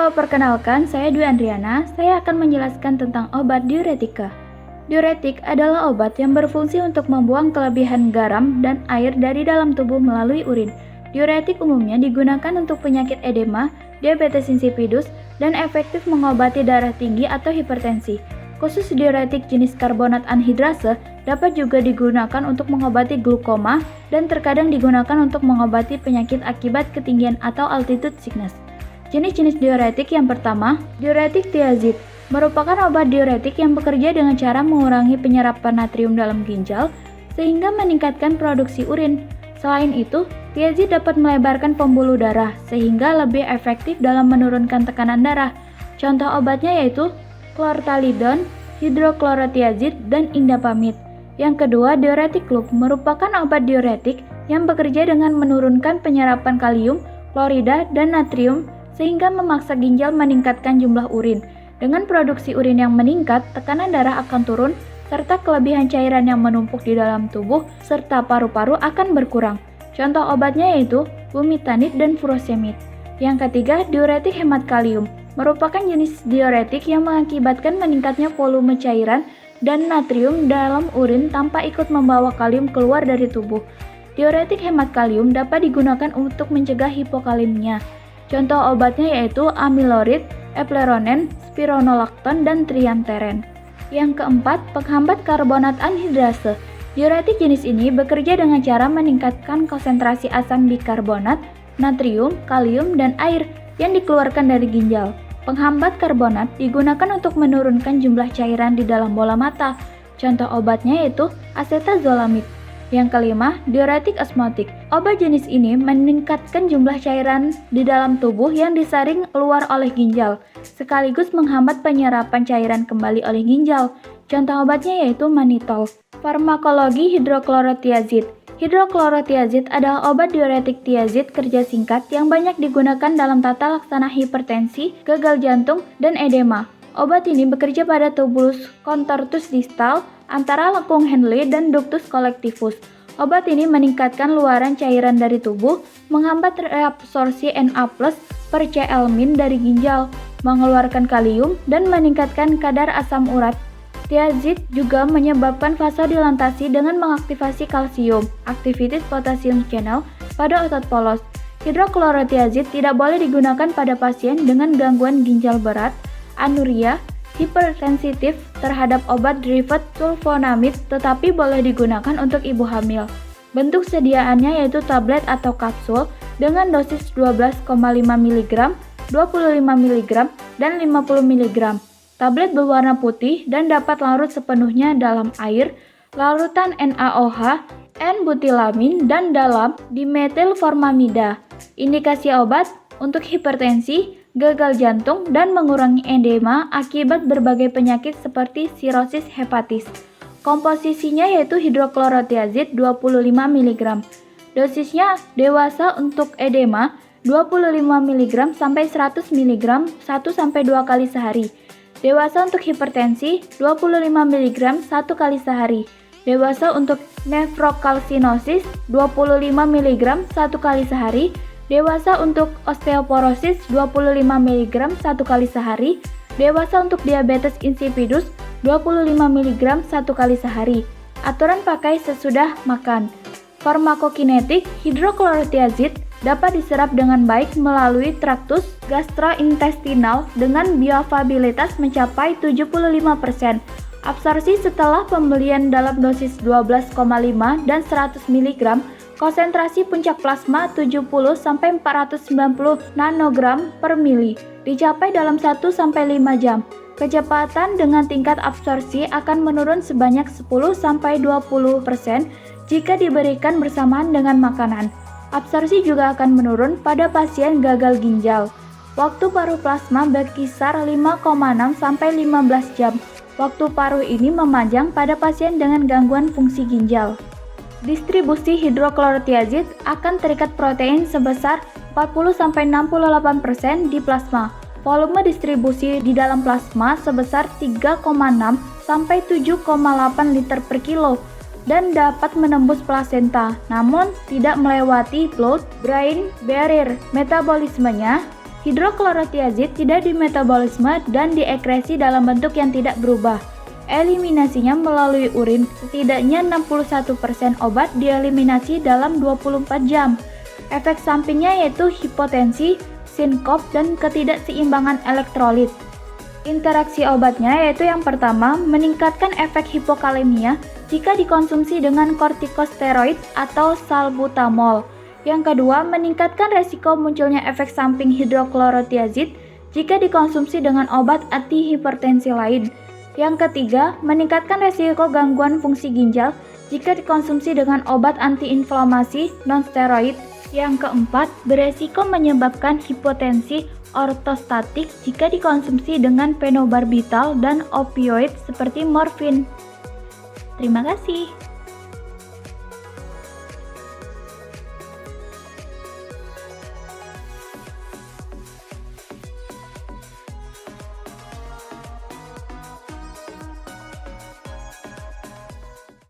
Halo, perkenalkan saya Dwi Andriana. Saya akan menjelaskan tentang obat diuretika. Diuretik adalah obat yang berfungsi untuk membuang kelebihan garam dan air dari dalam tubuh melalui urin. Diuretik umumnya digunakan untuk penyakit edema, diabetes insipidus, dan efektif mengobati darah tinggi atau hipertensi. Khusus diuretik jenis karbonat anhidrase dapat juga digunakan untuk mengobati glukoma dan terkadang digunakan untuk mengobati penyakit akibat ketinggian atau altitude sickness. Jenis-jenis diuretik yang pertama, diuretik tiazid, merupakan obat diuretik yang bekerja dengan cara mengurangi penyerapan natrium dalam ginjal sehingga meningkatkan produksi urin. Selain itu, tiazid dapat melebarkan pembuluh darah sehingga lebih efektif dalam menurunkan tekanan darah. Contoh obatnya yaitu chlortalidon, hidroklorotiazid, dan indapamid. Yang kedua, diuretik loop merupakan obat diuretik yang bekerja dengan menurunkan penyerapan kalium, klorida, dan natrium sehingga memaksa ginjal meningkatkan jumlah urin. Dengan produksi urin yang meningkat, tekanan darah akan turun, serta kelebihan cairan yang menumpuk di dalam tubuh serta paru-paru akan berkurang. Contoh obatnya yaitu bumetanide dan furosemide. Yang ketiga, diuretik hemat kalium, merupakan jenis diuretik yang mengakibatkan meningkatnya volume cairan dan natrium dalam urin tanpa ikut membawa kalium keluar dari tubuh. Diuretik hemat kalium dapat digunakan untuk mencegah hipokalemia. Contoh obatnya yaitu amilorid, epleronen, spironolakton, dan triamteren. Yang keempat, penghambat karbonat anhidrase. Diuretik jenis ini bekerja dengan cara meningkatkan konsentrasi asam bikarbonat, natrium, kalium, dan air yang dikeluarkan dari ginjal. Penghambat karbonat digunakan untuk menurunkan jumlah cairan di dalam bola mata. Contoh obatnya yaitu acetazolamid. Yang kelima, diuretik osmotik. Obat jenis ini meningkatkan jumlah cairan di dalam tubuh yang disaring keluar oleh ginjal, sekaligus menghambat penyerapan cairan kembali oleh ginjal. Contoh obatnya yaitu mannitol. Farmakologi hidroklorotiazid. Hidroklorotiazid adalah obat diuretik tiazid kerja singkat yang banyak digunakan dalam tata laksana hipertensi, gagal jantung, dan edema. Obat ini bekerja pada tubulus contortus distal antara lengkung Henle dan ductus collectivus. Obat ini meningkatkan luaran cairan dari tubuh, menghambat reabsorpsi Na+ per Cl- dari ginjal, mengeluarkan kalium, dan meningkatkan kadar asam urat. Tiazid juga menyebabkan vasodilatasi dengan mengaktifasi kalsium, aktivitas potassium channel pada otot polos. Hidroklorotiazid tidak boleh digunakan pada pasien dengan gangguan ginjal berat, anuria, hipersensitif terhadap obat derivat sulfonamid, tetapi boleh digunakan untuk ibu hamil. Bentuk sediaannya yaitu tablet atau kapsul dengan dosis 12,5 mg, 25 mg, dan 50 mg. Tablet berwarna putih dan dapat larut sepenuhnya dalam air, larutan NaOH, N-butilamin, dan dalam dimetilformamida. Indikasi obat untuk hipertensi, gagal jantung, dan mengurangi edema akibat berbagai penyakit seperti sirosis hepatis. Komposisinya yaitu hidroklorotiazid 25 mg. Dosisnya dewasa untuk edema 25 mg sampai 100 mg 1-2 kali sehari. Dewasa untuk hipertensi 25 mg 1 kali sehari. Dewasa untuk nefrokalsinosis 25 mg 1 kali sehari. Dewasa untuk osteoporosis 25 mg 1 kali sehari. Dewasa untuk diabetes insipidus 25 mg 1 kali sehari. Aturan pakai sesudah makan. Farmakokinetik hidroklorotiazid dapat diserap dengan baik melalui traktus gastrointestinal dengan bioavailabilitas mencapai 75%. Absorpsi setelah pembelian dalam dosis 12,5 dan 100 mg. Konsentrasi puncak plasma 70-490 nanogram per mili, dicapai dalam 1-5 jam. Kecepatan dengan tingkat absorpsi akan menurun sebanyak 10-20% jika diberikan bersamaan dengan makanan. Absorpsi juga akan menurun pada pasien gagal ginjal. Waktu paruh plasma berkisar 5,6-15 jam. Waktu paruh ini memanjang pada pasien dengan gangguan fungsi ginjal. Distribusi hidroklorotiazid akan terikat protein sebesar 40-68% di plasma. Volume distribusi di dalam plasma sebesar 3,6-7,8 liter per kilo dan dapat menembus plasenta, namun tidak melewati blood-brain barrier. Metabolismenya Hidroklorotiazid tidak dimetabolisme dan diekresi dalam bentuk yang tidak berubah. Eliminasinya melalui urin, setidaknya 61% obat dieliminasi dalam 24 jam. Efek sampingnya yaitu hipotensi, sinkop, dan ketidakseimbangan elektrolit. Interaksi obatnya yaitu yang pertama, meningkatkan efek hipokalemia jika dikonsumsi dengan kortikosteroid atau salbutamol. Yang kedua, meningkatkan resiko munculnya efek samping hidroklorotiazid jika dikonsumsi dengan obat antihipertensi lain. Yang ketiga, meningkatkan resiko gangguan fungsi ginjal jika dikonsumsi dengan obat antiinflamasi non-steroid. Yang keempat, beresiko menyebabkan hipotensi ortostatik jika dikonsumsi dengan fenobarbital dan opioid seperti morfin. Terima kasih.